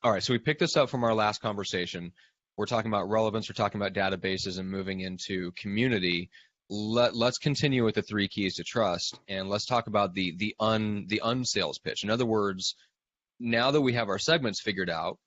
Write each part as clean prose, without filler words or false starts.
All right, so we picked this up from our last conversation. We're talking about relevance, we're talking about databases and moving into community. Let's continue with the three keys to trust, and let's talk about the unsales pitch. In other words, now that we have our segments figured out,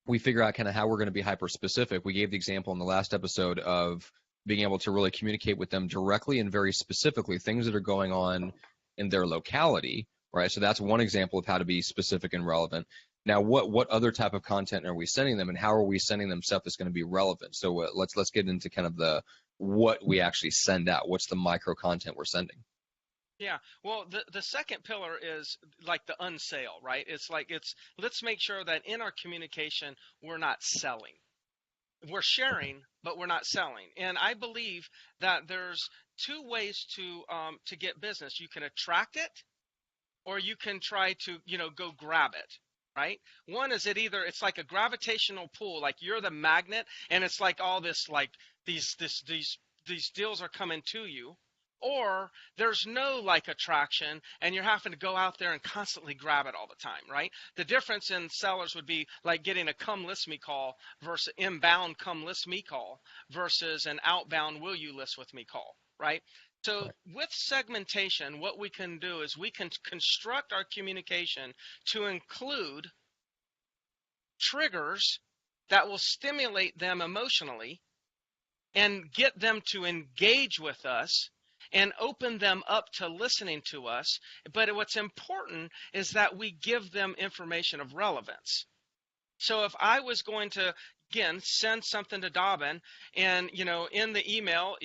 we figure out kind of how we're going to be hyper specific. We gave the example in the last episode of being able to really communicate with them directly and very specifically things that are going on in their locality, right? So that's one example of how to be specific and relevant. Now, what other type of content are we sending them, and how are we sending them stuff that's going to be relevant? So let's get into kind of the what we actually send out. What's the micro content we're sending? Yeah, well, the second pillar is like the unsale, right? It's like let's make sure that in our communication we're not selling. We're sharing, but we're not selling. And I believe that there's two ways to get business. You can attract it, or you can try to go grab it. Right? One is it's like a gravitational pull, like you're the magnet, and it's like all this like these deals are coming to you. Or there's no like attraction and you're having to go out there and constantly grab it all the time, right? The difference in sellers would be like getting a come list me call versus inbound come list me call versus an outbound will you list with me call, right? So Right. with segmentation, what we can do is we can construct our communication to include triggers that will stimulate them emotionally and get them to engage with us and open them up to listening to us. But what's important is that we give them information of relevance. So if I was going to, again, send something to Dobbin and, in the email,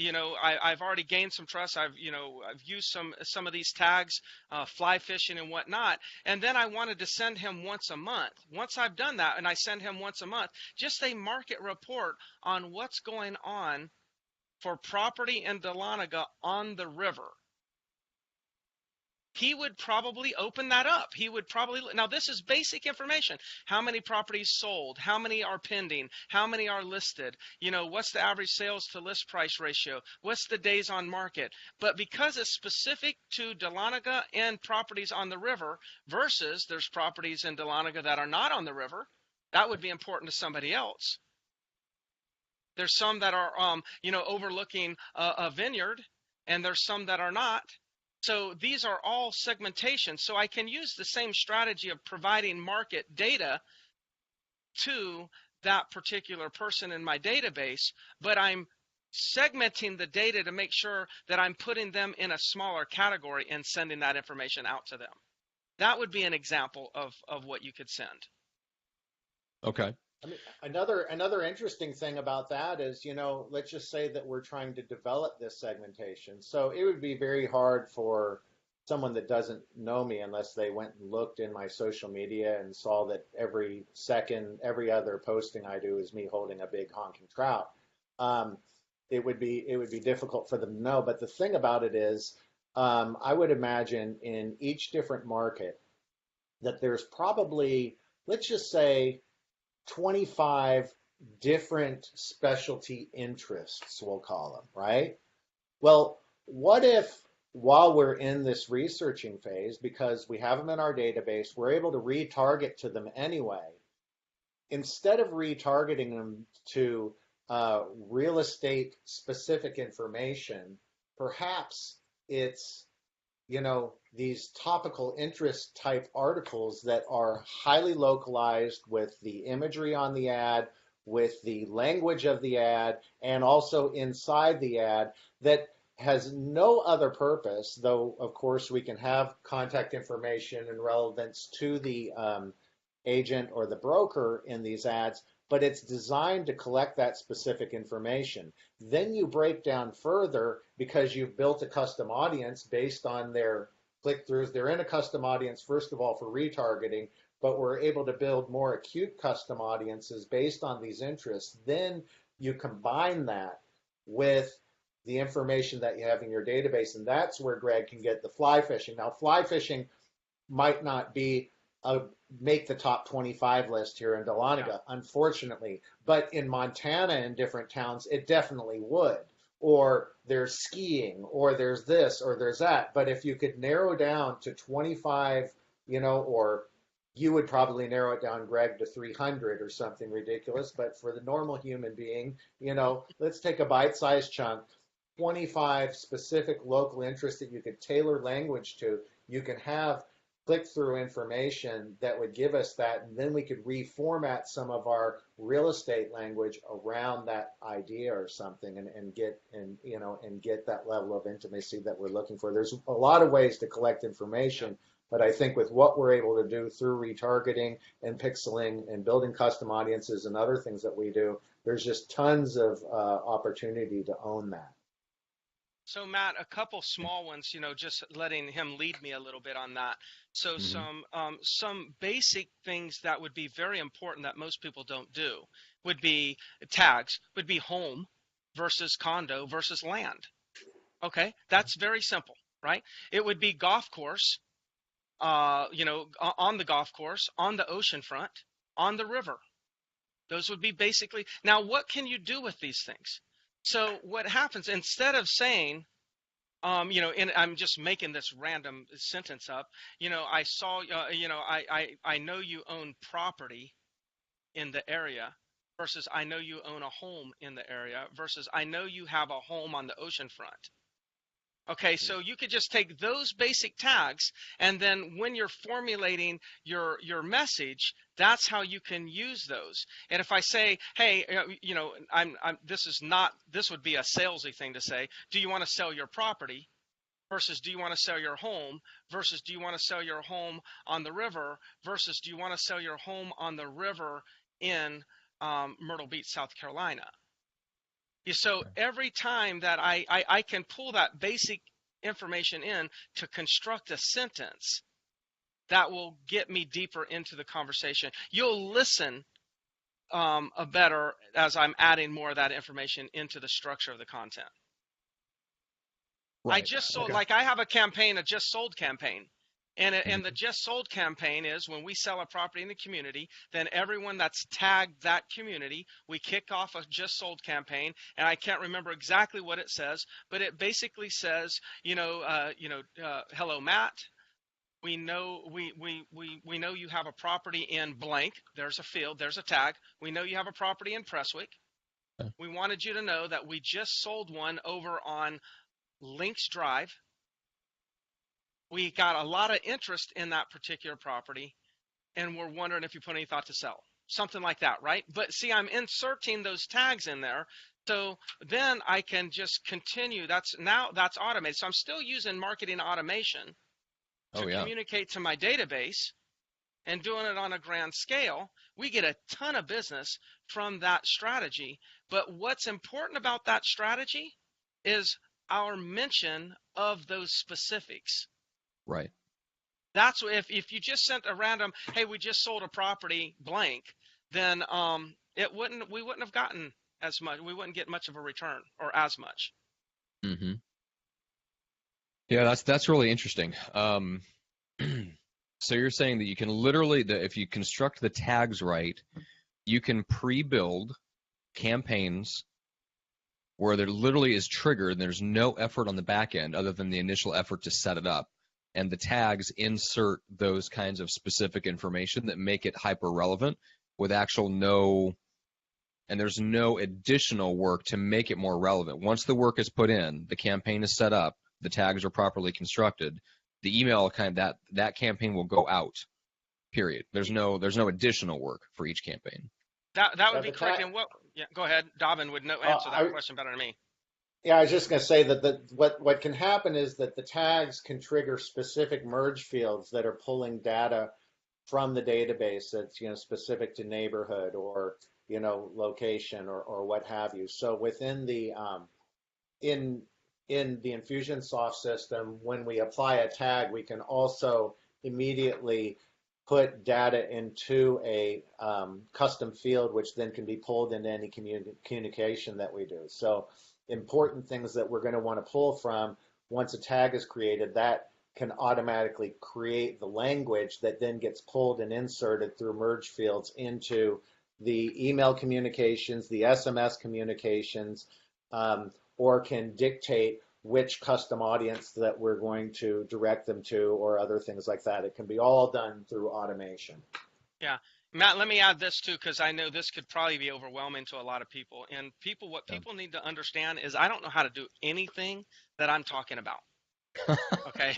I've already gained some trust. I've used some of these tags, fly fishing and whatnot. And then I wanted to send him once a month. Once I've done that and I send him once a month, just a market report on what's going on for property in Dahlonega on the river. He would probably open that up. He would probably, now this is basic information. How many properties sold? How many are pending? How many are listed? What's the average sales to list price ratio? What's the days on market? But because it's specific to Dahlonega and properties on the river versus there's properties in Dahlonega that are not on the river, that would be important to somebody else. There's some that are, overlooking a vineyard, and there's some that are not. So these are all segmentation. So I can use the same strategy of providing market data to that particular person in my database, but I'm segmenting the data to make sure that I'm putting them in a smaller category and sending that information out to them. That would be an example of what you could send. Okay. I mean, another interesting thing about that is, let's just say that we're trying to develop this segmentation. So it would be very hard for someone that doesn't know me unless they went and looked in my social media and saw that every other posting I do is me holding a big honking trout. It would be difficult for them to know. But the thing about it is, I would imagine in each different market that there's probably, let's just say, 25 different specialty interests, we'll call them, right? Well, what if while we're in this researching phase, because we have them in our database, we're able to retarget to them anyway, instead of retargeting them to real estate specific information, perhaps it's these topical interest type articles that are highly localized with the imagery on the ad, with the language of the ad, and also inside the ad that has no other purpose, though of course we can have contact information and relevance to the agent or the broker in these ads, but it's designed to collect that specific information. Then you break down further because you've built a custom audience based on their click-throughs. They're in a custom audience, first of all, for retargeting, but we're able to build more acute custom audiences based on these interests. Then you combine that with the information that you have in your database, and that's where Greg can get the fly fishing. Now, fly fishing might not be make the top 25 list here in Dahlonega, unfortunately. But in Montana and different towns, it definitely would. Or there's skiing, or there's this, or there's that. But if you could narrow down to 25, or you would probably narrow it down, Greg, to 300 or something ridiculous. But for the normal human being, let's take a bite-sized chunk, 25 specific local interests that you could tailor language to. You can have click-through information that would give us that, and then we could reformat some of our real estate language around that idea or something, and get that level of intimacy that we're looking for. There's a lot of ways to collect information. But I think with what we're able to do through retargeting and pixeling and building custom audiences and other things that we do, there's just tons of opportunity to own that. So Matt, a couple small ones, just letting him lead me a little bit on that. So some basic things that would be very important that most people don't do would be tags, would be home versus condo versus land. Okay, that's very simple, right? It would be golf course. On the golf course, on the ocean front, on the river. Those would be basically. Now, what can you do with these things? So what happens, instead of saying, and I'm just making this random sentence up, I saw, I know you own property in the area versus I know you own a home in the area versus I know you have a home on the ocean front. Okay, so you could just take those basic tags, and then when you're formulating your message, that's how you can use those. And if I say, hey, this would be a salesy thing to say. Do you want to sell your property? Versus do you want to sell your home? Versus do you want to sell your home on the river? Versus do you want to sell your home on the river in Myrtle Beach, South Carolina? So every time that I can pull that basic information in to construct a sentence that will get me deeper into the conversation. You'll listen better as I'm adding more of that information into the structure of the content. Right. I just sold, like I have a campaign, a just sold campaign. And the just sold campaign is when we sell a property in the community, then everyone that's tagged that community, we kick off a just sold campaign. And I can't remember exactly what it says, but it basically says, hello, Matt. We know we know you have a property in blank. There's a field. There's a tag. We know you have a property in Presswick. Okay. We wanted you to know that we just sold one over on Links Drive. We got a lot of interest in that particular property, and we're wondering if you put any thought to sell. Something like that, right? But see, I'm inserting those tags in there, so then I can just continue. That's automated. So I'm still using marketing automation to communicate to my database and doing it on a grand scale. We get a ton of business from that strategy. But what's important about that strategy is our mention of those specifics. Right. That's if you just sent a random, hey, we just sold a property blank, then we wouldn't have gotten as much. We wouldn't get much of a return or as much. Mm-hmm. Yeah, that's really interesting. So you're saying that you can literally, if you construct the tags right, you can pre-build campaigns where there literally is triggered and there's no effort on the back end other than the initial effort to set it up. And the tags insert those kinds of specific information that make it hyper relevant with and there's no additional work to make it more relevant. Once the work is put in, the campaign is set up, the tags are properly constructed, the email that campaign will go out. Period. There's no additional work for each campaign. That would be correct. And go ahead. Dobbin would answer that question better than me. Yeah, I was just going to say that what can happen is that the tags can trigger specific merge fields that are pulling data from the database that's specific to neighborhood or location or what have you. So within the in the Infusionsoft system, when we apply a tag, we can also immediately put data into a custom field, which then can be pulled into any communication that we do. So important things that we're going to want to pull from once a tag is created, that can automatically create the language that then gets pulled and inserted through merge fields into the email communications, the SMS communications, or can dictate which custom audience that we're going to direct them to or other things like that. It can be all done through automation. Yeah. Matt, let me add this too, because I know this could probably be overwhelming to a lot of people. And what Yeah. people need to understand is I don't know how to do anything that I'm talking about. Okay.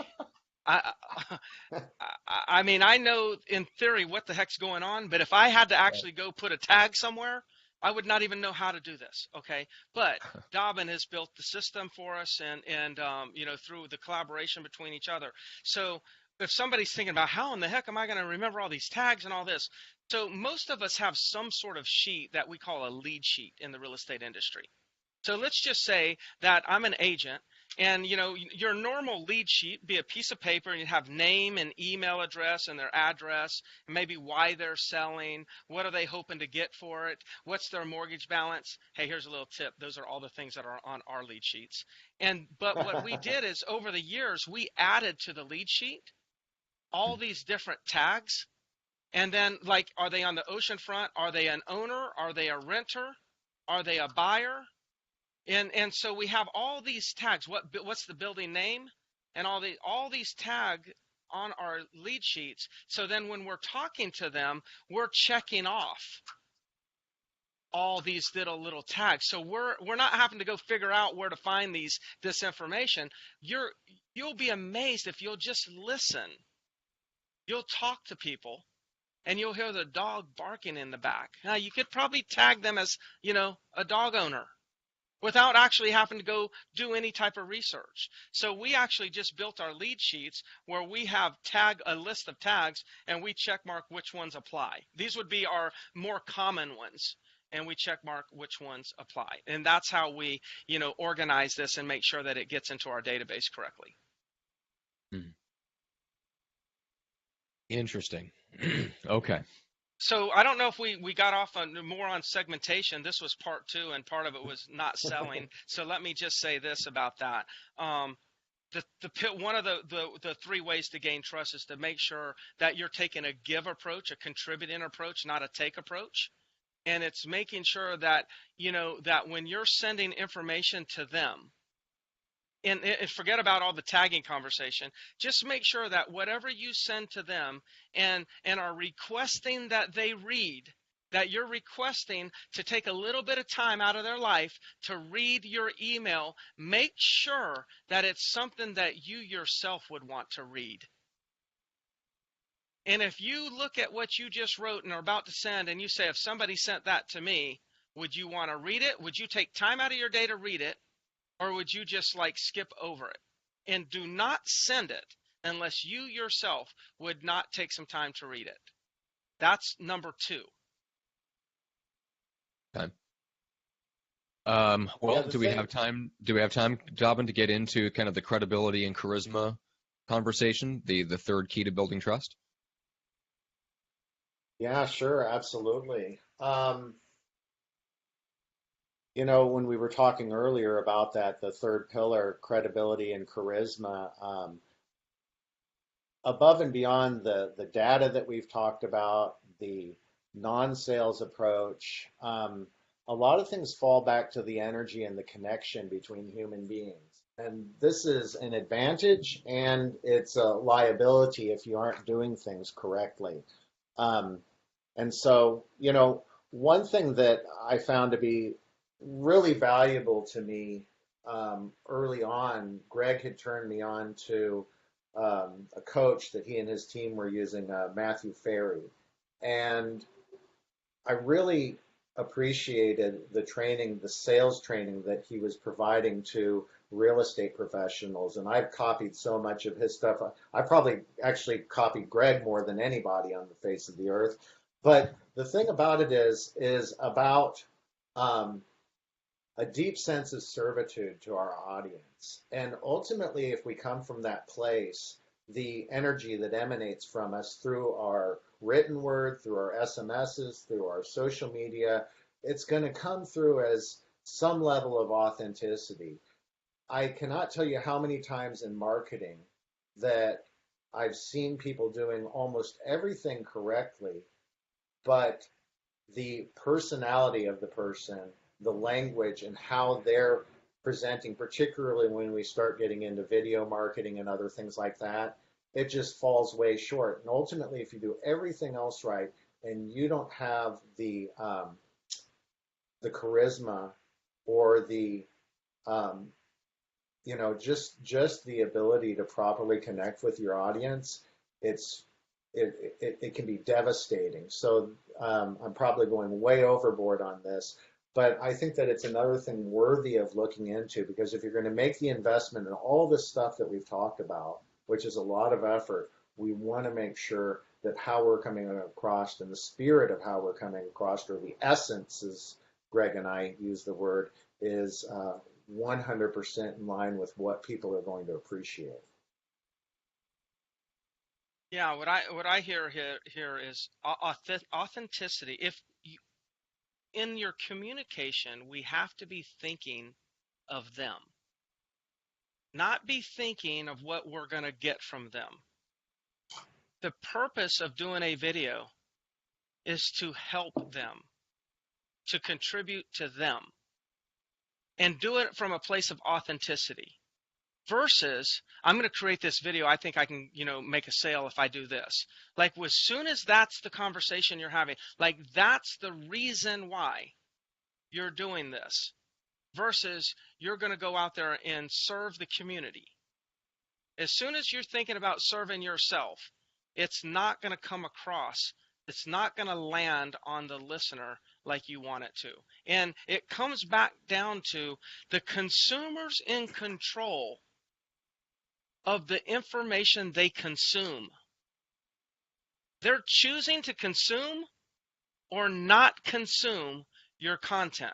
I, I mean, I know in theory what the heck's going on, but if I had to actually go put a tag somewhere, I would not even know how to do this. Okay. But Dobbin has built the system for us and through the collaboration between each other. So if somebody's thinking about how in the heck am I going to remember all these tags and all this? So most of us have some sort of sheet that we call a lead sheet in the real estate industry. So let's just say that I'm an agent and your normal lead sheet be a piece of paper and you have name and email address and their address and maybe why they're selling, what are they hoping to get for it, what's their mortgage balance. Hey, here's a little tip. Those are all the things that are on our lead sheets. But what we did is over the years we added to the lead sheet all these different tags. And then like, are they on the ocean front? Are they an owner? Are they a renter? Are they a buyer? And so we have all these tags. What's the building name? And all these tags on our lead sheets. So then when we're talking to them, we're checking off all these little tags. So we're not having to go figure out where to find this information. You'll be amazed if you'll just listen. You'll talk to people and you'll hear the dog barking in the back. Now you could probably tag them as, a dog owner, without actually having to go do any type of research. So we actually just built our lead sheets where we have a list of tags and we check mark which ones apply. These would be our more common ones and we check mark which ones apply. And that's how we, organize this and make sure that it gets into our database correctly. Interesting. Okay. So I don't know if we got off on more on segmentation. This was part 2, and part of it was not selling. So let me just say this about that. One of the 3 ways to gain trust is to make sure that you're taking a give approach, a contributing approach, not a take approach. And it's making sure that, that when you're sending information to them, and forget about all the tagging conversation. Just make sure that whatever you send to them and are requesting that they read, that you're requesting to take a little bit of time out of their life to read your email, make sure that it's something that you yourself would want to read. And if you look at what you just wrote and are about to send and you say, if somebody sent that to me, would you want to read it? Would you take time out of your day to read it? Or would you just skip over it? And do not send it unless you yourself would not take some time to read it. That's number 2. Okay. Do we have time? Do we have time, Dobbin, to get into kind of the credibility and charisma conversation, the third key to building trust? Yeah, sure, absolutely. When we were talking earlier about that, the third pillar, credibility and charisma, above and beyond the data that we've talked about, the non-sales approach, a lot of things fall back to the energy and the connection between human beings. And this is an advantage and it's a liability if you aren't doing things correctly. And so, one thing that I found to be really valuable to me early on, Greg had turned me on to a coach that he and his team were using, Matthew Ferry. And I really appreciated the training, the sales training that he was providing to real estate professionals. And I've copied so much of his stuff. I probably actually copied Greg more than anybody on the face of the earth. But the thing about it is about a deep sense of servitude to our audience. And ultimately, if we come from that place, the energy that emanates from us through our written word, through our SMSs, through our social media, it's going to come through as some level of authenticity. I cannot tell you how many times in marketing that I've seen people doing almost everything correctly, but the personality of the person, the language, and how they're presenting, particularly when we start getting into video marketing and other things like that, it just falls way short. And ultimately, if you do everything else right and you don't have the charisma or the um, just the ability to properly connect with your audience, it's it can be devastating. So I'm probably going way overboard on this, but I think that it's another thing worthy of looking into, because if you're going to make the investment in all this stuff that we've talked about, which is a lot of effort, we want to make sure that how we're coming across and the spirit of how we're coming across, or the essence, as Greg and I use the word, is 100% in line with what people are going to appreciate. Yeah, what I hear is authenticity. If you, in your communication, we have to be thinking of them, not be thinking of what we're going to get from them. The purpose of doing a video is to help them, to contribute to them, and do it from a place of authenticity. Versus, I'm going to create this video. I think I can, make a sale if I do this. Like, as soon as that's the conversation you're having, like, that's the reason why you're doing this. Versus, you're going to go out there and serve the community. As soon as you're thinking about serving yourself, it's not going to come across. It's not going to land on the listener like you want it to. And it comes back down to the consumers in control of the information they consume. They're choosing to consume or not consume your content.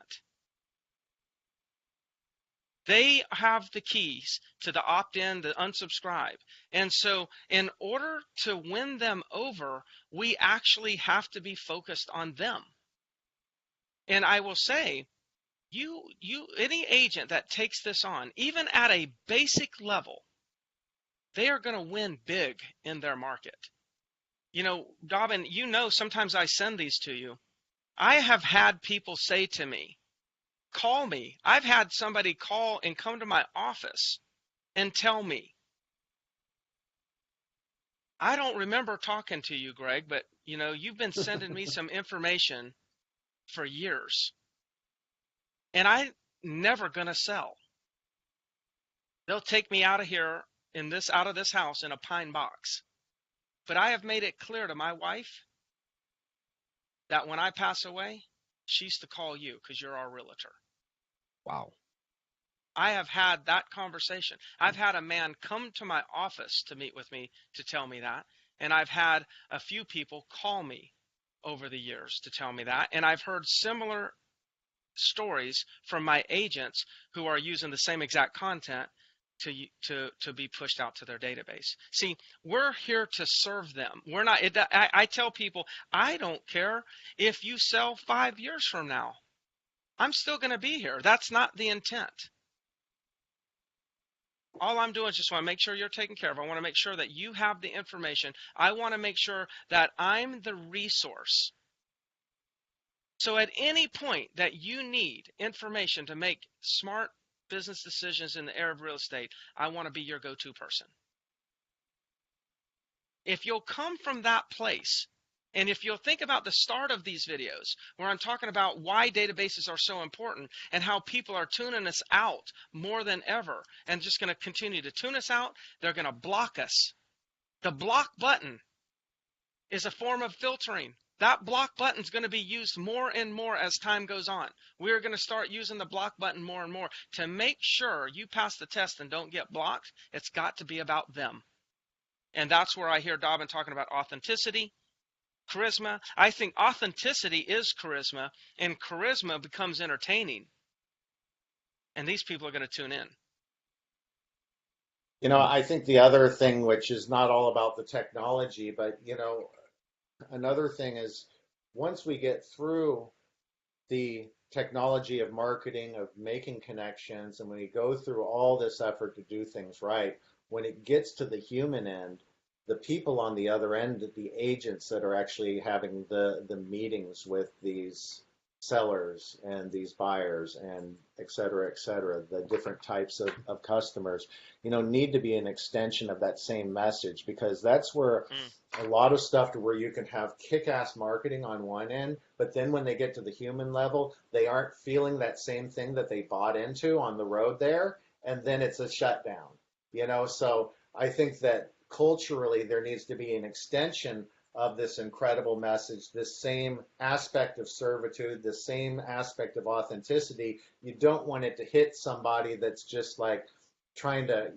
They have the keys to the opt-in, the unsubscribe. And so in order to win them over, we actually have to be focused on them. And I will say, any agent that takes this on, even at a basic level, they are going to win big in their market. Dobbin, sometimes I send these to you. I have had people say to me, call me. I've had somebody call and come to my office and tell me, I don't remember talking to you, Greg, but you've been sending me some information for years, and I'm never going to sell. They'll take me out of here out of this house in a pine box. But I have made it clear to my wife that when I pass away, she's to call you because you're our realtor. Wow. I have had that conversation. I've had a man come to my office to meet with me to tell me that. And I've had a few people call me over the years to tell me that. And I've heard similar stories from my agents who are using the same exact content to be pushed out to their database. See, we're here to serve them. We're not. I tell people, I don't care if you sell 5 years from now. I'm still going to be here. That's not the intent. All I'm doing is just want to make sure you're taken care of. I want to make sure that you have the information. I want to make sure that I'm the resource. So at any point that you need information to make smart business decisions in the area of real estate, I want to be your go-to person. If you'll come from that place, and if you'll think about the start of these videos where I'm talking about why databases are so important and how people are tuning us out more than ever and just going to continue to tune us out, they're going to block us. The block button is a form of filtering. That block button is going to be used more and more as time goes on. We're going to start using the block button more and more. To make sure you pass the test and don't get blocked, it's got to be about them. And that's where I hear Dobbin talking about authenticity, charisma. I think authenticity is charisma, and charisma becomes entertaining. And these people are going to tune in. I think the other thing, which is not all about the technology, but, another thing is, once we get through the technology of marketing, of making connections, and when we go through all this effort to do things right, when it gets to the human end, the people on the other end, the agents that are actually having the meetings with these sellers and these buyers and et cetera, the different types of customers, need to be an extension of that same message, because that's where a lot of stuff to where you can have kick-ass marketing on one end, but then when they get to the human level, they aren't feeling that same thing that they bought into on the road there, and then it's a shutdown, So I think that culturally there needs to be an extension of this incredible message, this same aspect of servitude, this same aspect of authenticity. You don't want it to hit somebody that's just like trying to,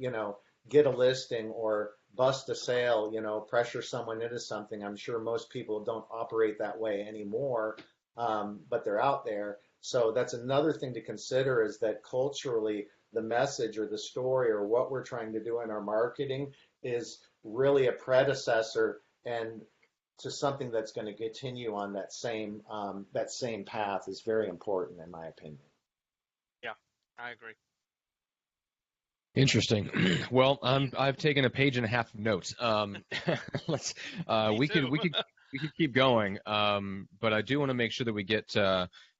get a listing or bust a sale, pressure someone into something. I'm sure most people don't operate that way anymore, but they're out there. So that's another thing to consider, is that culturally the message or the story or what we're trying to do in our marketing is really a predecessor and to something that's going to continue on that same path is very important, in my opinion. Yeah, I agree. Interesting. Well, I've taken a page and a half of notes. Let's we could keep going. But I do want to make sure that we get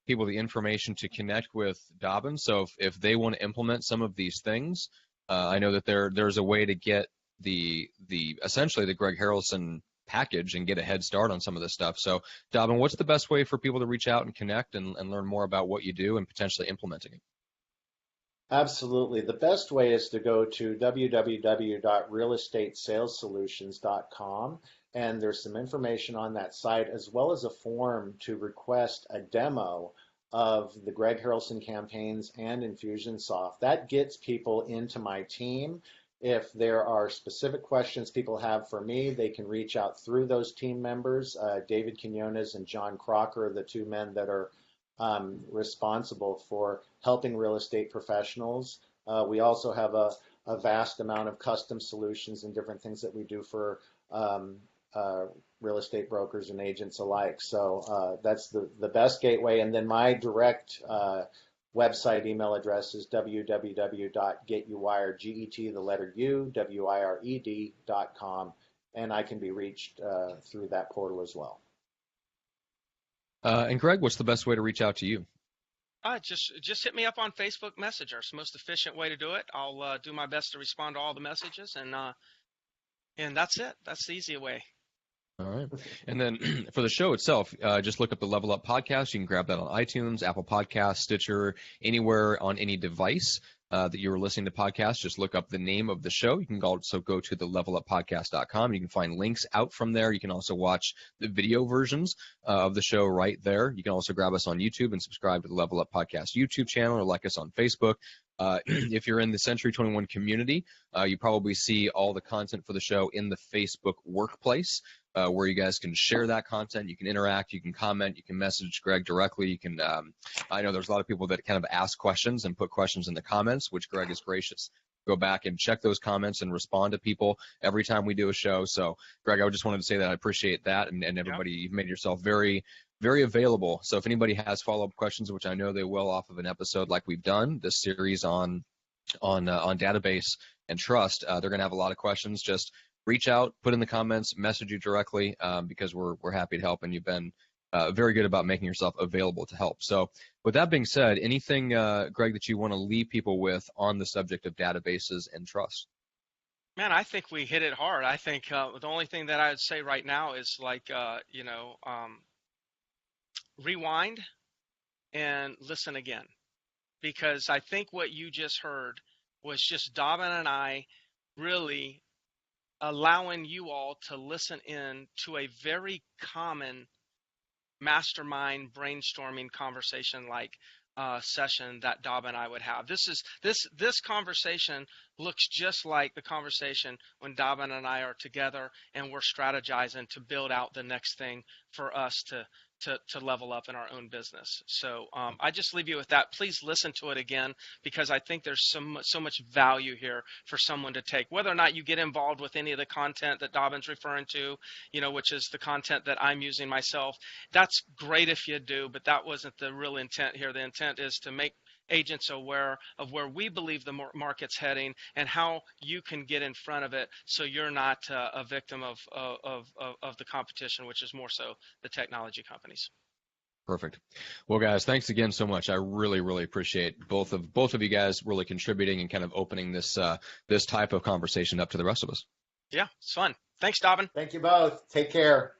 people the information to connect with Dobbin. So if they want to implement some of these things, I know that there's a way to get the essentially the Greg Harrelson package and get a head start on some of this stuff. So Dobbin, what's the best way for people to reach out and connect and learn more about what you do and potentially implementing it? Absolutely. The best way is to go to www.realestatesalessolutions.com, and there's some information on that site, as well as a form to request a demo of the Greg Harrelson campaigns and Infusionsoft. That gets people into my team. If there are specific questions people have for me, they can reach out through those team members. David Quinones and John Crocker are the two men that are responsible for helping real estate professionals. We also have a vast amount of custom solutions and different things that we do for real estate brokers and agents alike. So that's the best gateway. And then my direct website email address is www.getuwired, G-E-T, the letter U, W-I-R-E-D.com, and I can be reached through that portal as well. And Greg, what's the best way to reach out to you? Just hit me up on Facebook Messenger. It's the most efficient way to do it. I'll do my best to respond to all the messages, and that's it. That's the easy way. All right. And then for the show itself, just look up the Level Up Podcast. You can grab that on iTunes, Apple Podcasts, Stitcher, anywhere on any device that you're listening to podcasts. Just look up the name of the show. You can also go to the leveluppodcast.com. You can find links out from there. You can also watch the video versions of the show right there. You can also grab us on YouTube and subscribe to the Level Up Podcast YouTube channel, or like us on Facebook. If you're in the Century 21 community, you probably see all the content for the show in the Facebook workplace, where you guys can share that content. You can interact, you can comment, you can message Greg directly. You can, I know there's a lot of people that kind of ask questions and put questions in the comments, which Greg is gracious. Go back and check those comments and respond to people every time we do a show. So, Greg, I just wanted to say that I appreciate that, and everybody, You've made yourself very, very available. So if anybody has follow-up questions, which I know they will off of an episode like we've done, this series on database and trust, they're going to have a lot of questions. Just reach out, put in the comments, message you directly, because we're happy to help, and you've been very good about making yourself available to help. So with that being said, anything, Greg, that you want to leave people with on the subject of databases and trust? Man, I think we hit it hard. I think the only thing that I would say right now is rewind and listen again, because I think what you just heard was just Dobbin and I really allowing you all to listen in to a very common mastermind brainstorming conversation like session that Dobbin and I would have. This conversation looks just like the conversation when Dobbin and I are together and we're strategizing to build out the next thing for us to level up in our own business. So I just leave you with that. Please listen to it again, because I think there's so much value here for someone to take. Whether or not you get involved with any of the content that Dobbin's referring to, which is the content that I'm using myself, that's great if you do, but that wasn't the real intent here. The intent is to make agents aware of where we believe the market's heading and how you can get in front of it, so you're not a victim of the competition, which is more so the technology companies. Perfect. Well, guys, thanks again so much. I really, really appreciate both of you guys really contributing and kind of opening this this type of conversation up to the rest of us. Yeah, it's fun. Thanks, Dobbin. Thank you both. Take care.